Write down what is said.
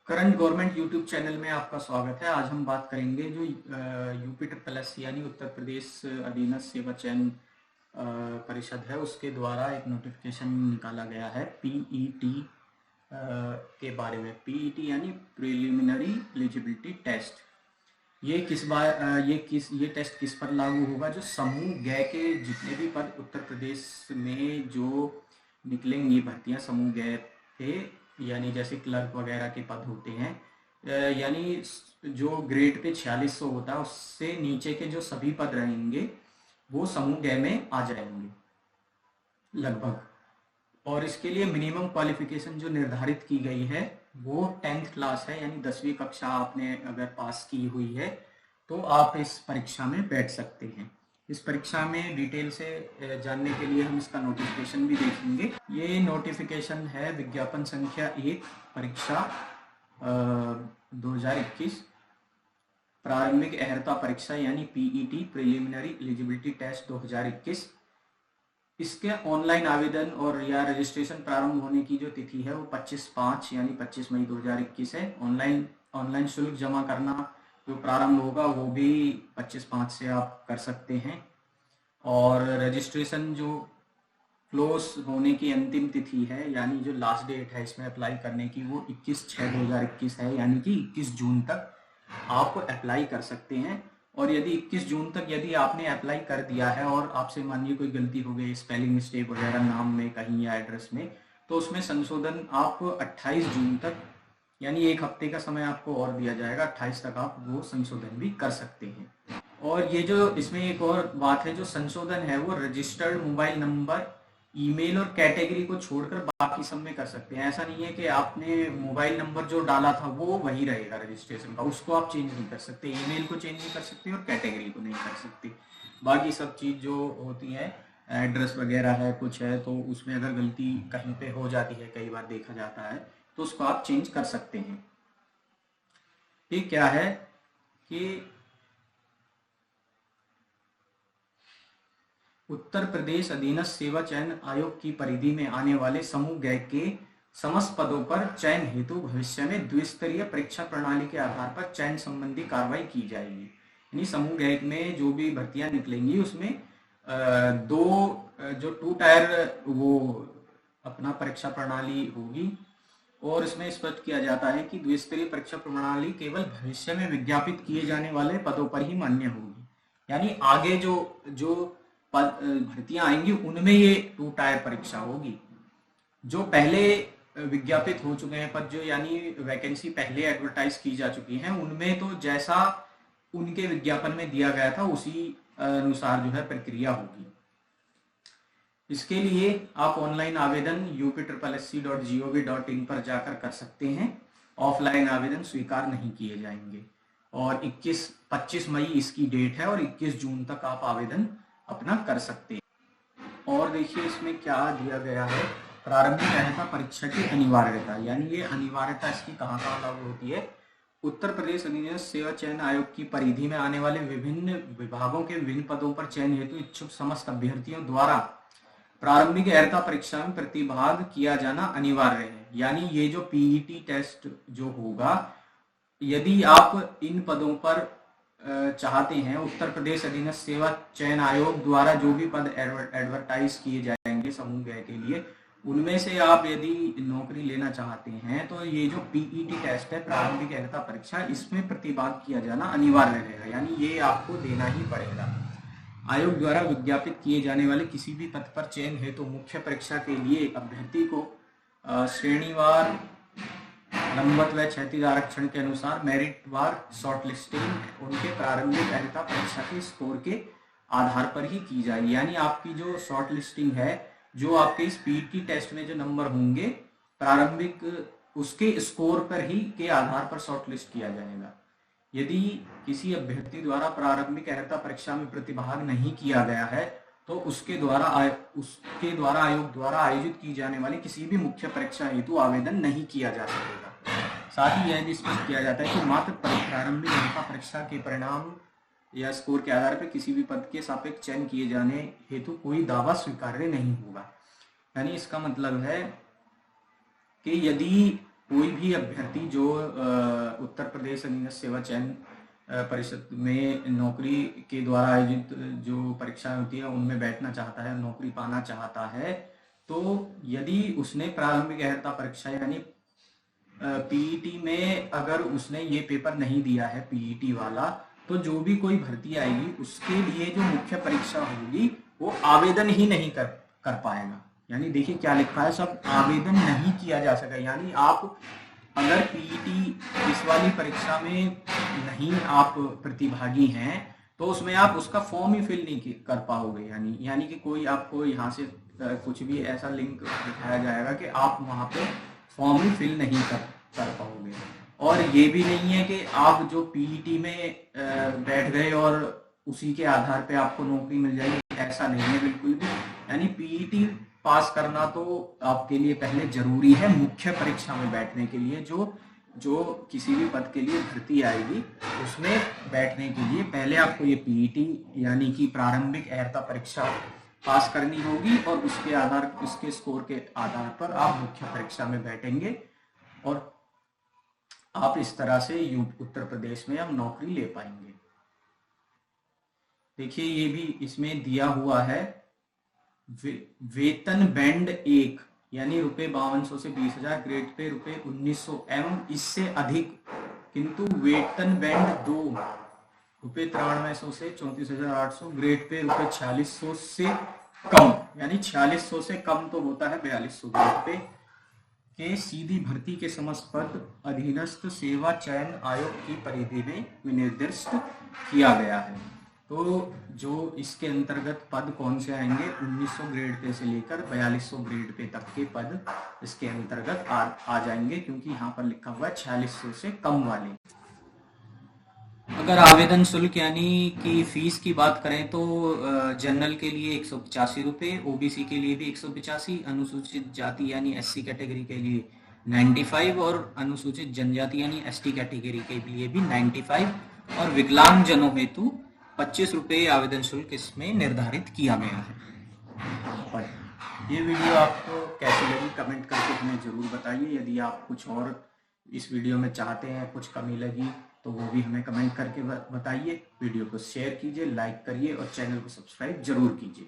Current government YouTube channel में आपका स्वागत है। आज हम बात करेंगे जो यूपी ट्रिपल एस यानी उत्तर प्रदेश अधीनस्थ सेवा चयन परिषद है, उसके द्वारा एक नोटिफिकेशन निकाला गया है पीईटी के बारे में। पीईटी यानी प्रिलिमिनरी एलिजिबिलिटी टेस्ट। ये टेस्ट किस पर लागू होगा? जो समूह ग के जितने भी पद उत्तर प्रदेश में जो निकलेंगी भर्तियां समूह ग थे, यानी जैसे क्लर्क वगैरह के पद होते हैं, यानी जो ग्रेड पे 4600 होता है उससे नीचे के जो सभी पद रहेंगे वो समूह ग में आ जाएंगे लगभग। और इसके लिए मिनिमम क्वालिफिकेशन जो निर्धारित की गई है वो 10th क्लास है, यानी 10वीं कक्षा आपने अगर पास की हुई है तो आप इस परीक्षा में बैठ सकते हैं। इस परीक्षा में डिटेल से जानने के लिए हम इसका नोटिफिकेशन भी देखेंगे। ये नोटिफिकेशन है विज्ञापन संख्या 1 परीक्षा 2021 प्रारंभिक अर्हता परीक्षा यानी पीईटी प्रिलिमिनरी एलिजिबिलिटी टेस्ट 2021। इसके ऑनलाइन आवेदन और या रजिस्ट्रेशन प्रारंभ होने की जो तिथि है वो 25/5 यानी 25 मई 2021 है। ऑनलाइन शुल्क जमा करना जो प्रारंभ होगा वो भी 25/5 से आप कर सकते हैं। और रजिस्ट्रेशन जो क्लोज होने की अंतिम तिथि है, यानी जो लास्ट डेट है इसमें अप्लाई करने की, वो 21/6/2021 है, यानी कि 21 जून तक आप अप्लाई कर सकते हैं। और यदि 21 जून तक यदि आपने अप्लाई कर दिया है और आपसे मानिए कोई गलती हो गई, स्पेलिंग मिस्टेक वगैरह नाम में कहीं या एड्रेस में, तो उसमें संशोधन आप 28 जून तक यानी एक हफ्ते का समय आपको और दिया जाएगा। 28 तक आप वो संशोधन भी कर सकते हैं। और ये जो इसमें एक और बात है, जो संशोधन है वो रजिस्टर्ड मोबाइल नंबर, ईमेल और कैटेगरी को छोड़कर बाकी सब में कर सकते हैं। ऐसा नहीं है कि आपने मोबाइल नंबर जो डाला था वो वही रहेगा रजिस्ट्रेशन का, उसको आप चेंज नहीं कर सकते, ईमेल को चेंज नहीं कर सकते और कैटेगरी को नहीं कर सकते। बाकी सब चीज़ जो होती है, एड्रेस वगैरह है कुछ है, तो उसमें अगर गलती कहीं पे हो जाती है, कई बार देखा जाता है, तो उसको आप चेंज कर सकते हैं। ये क्या है कि उत्तर प्रदेश अधीनस्थ सेवा चयन आयोग की परिधि में आने वाले समूह ग के समस्त पदों पर चयन हेतु भविष्य में द्विस्तरीय परीक्षा प्रणाली के आधार पर चयन संबंधी कार्रवाई की जाएगी। यानी समूह ग में जो भी भर्तियां निकलेंगी उसमें दो जो 2 टायर वो अपना परीक्षा प्रणाली होगी। और इसमें स्पष्ट किया जाता है कि द्विस्तरीय परीक्षा प्रणाली केवल भविष्य में विज्ञापित किए जाने वाले पदों पर ही मान्य होगी। यानी आगे जो जो पद भर्तियां आएंगी उनमें ये 2 टायर परीक्षा होगी। जो पहले विज्ञापित हो चुके हैं पद, जो यानी वैकेंसी पहले एडवर्टाइज की जा चुकी हैं, उनमें तो जैसा उनके विज्ञापन में दिया गया था उसी अनुसार जो है प्रक्रिया होगी। इसके लिए आप ऑनलाइन आवेदन upsc.gov.in पर जाकर कर सकते हैं। ऑफलाइन आवेदन स्वीकार नहीं किए जाएंगे। और 25 मई इसकी डेट है और 21 जून तक आप आवेदन अपना कर सकते हैं। और देखिए इसमें क्या दिया गया है, प्रारंभिक अर्हता परीक्षा की अनिवार्यता, यानी ये अनिवार्यता इसकी कहाँ कहाँ लागू होती है। उत्तर प्रदेश अधीनस्थ सेवा चयन आयोग की परिधि में आने वाले विभिन्न विभागों के विभिन्न पदों पर चयन हेतु इच्छुक समस्त अभ्यर्थियों द्वारा प्रारंभिक अर्हता परीक्षा में प्रतिभाग किया जाना अनिवार्य है। यानी ये जो पीईटी टेस्ट जो होगा, यदि आप इन पदों पर चाहते हैं, उत्तर प्रदेश अधीनस्थ सेवा चयन आयोग द्वारा जो भी पद एडवर्टाइज किए जाएंगे समूह ग के लिए, उनमें से आप यदि नौकरी लेना चाहते हैं तो ये जो पीईटी टेस्ट है प्रारंभिक अर्हता परीक्षा, इसमें प्रतिभाग किया जाना अनिवार्य रहेगा, यानी ये आपको देना ही पड़ेगा। आयोग द्वारा विज्ञापित किए जाने वाले किसी भी पद पर चयन हेतु मुख्य परीक्षा के लिए अभ्यर्थी को श्रेणीवार लंबवत व क्षैतिज आरक्षण के अनुसार मेरिटवार शॉर्ट लिस्टिंग उनके प्रारंभिक अर्हता परीक्षा के स्कोर के आधार पर ही की जाएगी। यानी आपकी जो शॉर्ट लिस्टिंग है, जो आपके इस पीईटी टेस्ट में जो नंबर होंगे प्रारंभिक, उसके स्कोर पर ही के आधार पर शॉर्ट लिस्ट किया जाएगा। यदि किसी अभ्यर्थी द्वारा प्रारंभिक अर्हता परीक्षा में प्रतिभाग नहीं किया गया है तो उसके द्वारा आयोग द्वारा आयोजित की जाने वाली किसी भी मुख्य परीक्षा हेतु आवेदन नहीं किया जा सकेगा। साथ ही यह भी स्पष्ट किया जाता है कि मात्र प्रारंभिक अर्हता परीक्षा के परिणाम या स्कोर के आधार पर किसी भी पद के सापेक्ष चयन किए जाने हेतु कोई दावा स्वीकार्य नहीं होगा। यानी इसका मतलब है कि यदि कोई भी अभ्यर्थी जो उत्तर प्रदेश अधीनस्थ सेवा चयन परिषद में नौकरी के द्वारा आयोजित जो परीक्षाएं होती है उनमें बैठना चाहता है, नौकरी पाना चाहता है, तो यदि उसने प्रारंभिक अर्हता परीक्षा यानी पीईटी में अगर उसने ये पेपर नहीं दिया है पीईटी वाला, तो जो भी कोई भर्ती आएगी उसके लिए जो मुख्य परीक्षा होगी वो आवेदन ही नहीं कर पाएगा। यानी देखिए क्या लिखा है, सब आवेदन नहीं किया जा सका। यानी आप अगर पीईटी इस वाली परीक्षा में नहीं आप प्रतिभागी हैं तो उसमें आप उसका फॉर्म ही फिल नहीं कर पाओगे। यानी कि कोई आपको यहाँ से कुछ भी ऐसा लिंक दिखाया जाएगा कि आप वहाँ पे फॉर्म ही फिल नहीं कर पाओगे। और ये भी नहीं है कि आप जो पीईटी में बैठ गए और उसी के आधार पे आपको नौकरी मिल जाएगी, ऐसा नहीं है बिल्कुल भी। यानी पीईटी पास करना तो आपके लिए पहले जरूरी है मुख्य परीक्षा में बैठने के लिए। जो किसी भी पद के लिए भर्ती आएगी उसमें बैठने के लिए पहले आपको ये पीईटी यानी कि प्रारंभिक अर्हता परीक्षा पास करनी होगी और उसके स्कोर के आधार पर आप मुख्य परीक्षा में बैठेंगे और आप इस तरह से उत्तर प्रदेश में अब नौकरी ले पाएंगे। देखिए ये भी इसमें दिया हुआ है, वेतन बैंड 1 यानी ₹5200 से 20,000, ग्रेड पे ₹1900 एवं इससे अधिक, किंतु वेतन बैंड 2 ₹9300 से 34,800, ग्रेड पे ₹4600 से कम, यानी 4600 से कम तो होता है 4200 ग्रेड पे के सीधी भर्ती के समस्त पद अधीनस्थ सेवा चयन आयोग की परिधि में विनिर्दिष्ट किया गया है। तो जो इसके अंतर्गत पद कौन से आएंगे, 1900 ग्रेड पे से लेकर 4200 ग्रेड पे तक के पद इसके अंतर्गत आ जाएंगे, क्योंकि यहाँ पर लिखा हुआ है 4600 से कम वाले। अगर आवेदन शुल्क यानी कि फीस की बात करें तो जनरल के लिए 185 रुपये, ओबीसी के लिए भी 185, अनुसूचित जाति यानी एससी कैटेगरी के लिए 95 और अनुसूचित जनजाति यानी एसटी कैटेगरी के लिए भी 95 और विकलांग जनों हेतु 25 रुपये आवेदन शुल्क इसमें निर्धारित किया गया है। और ये वीडियो आपको कैसी लगी कमेंट करके हमें जरूर बताइए। यदि आप कुछ और इस वीडियो में चाहते हैं, कुछ कमी लगी तो वो भी हमें कमेंट करके बताइए। वीडियो को शेयर कीजिए, लाइक करिए और चैनल को सब्सक्राइब जरूर कीजिए।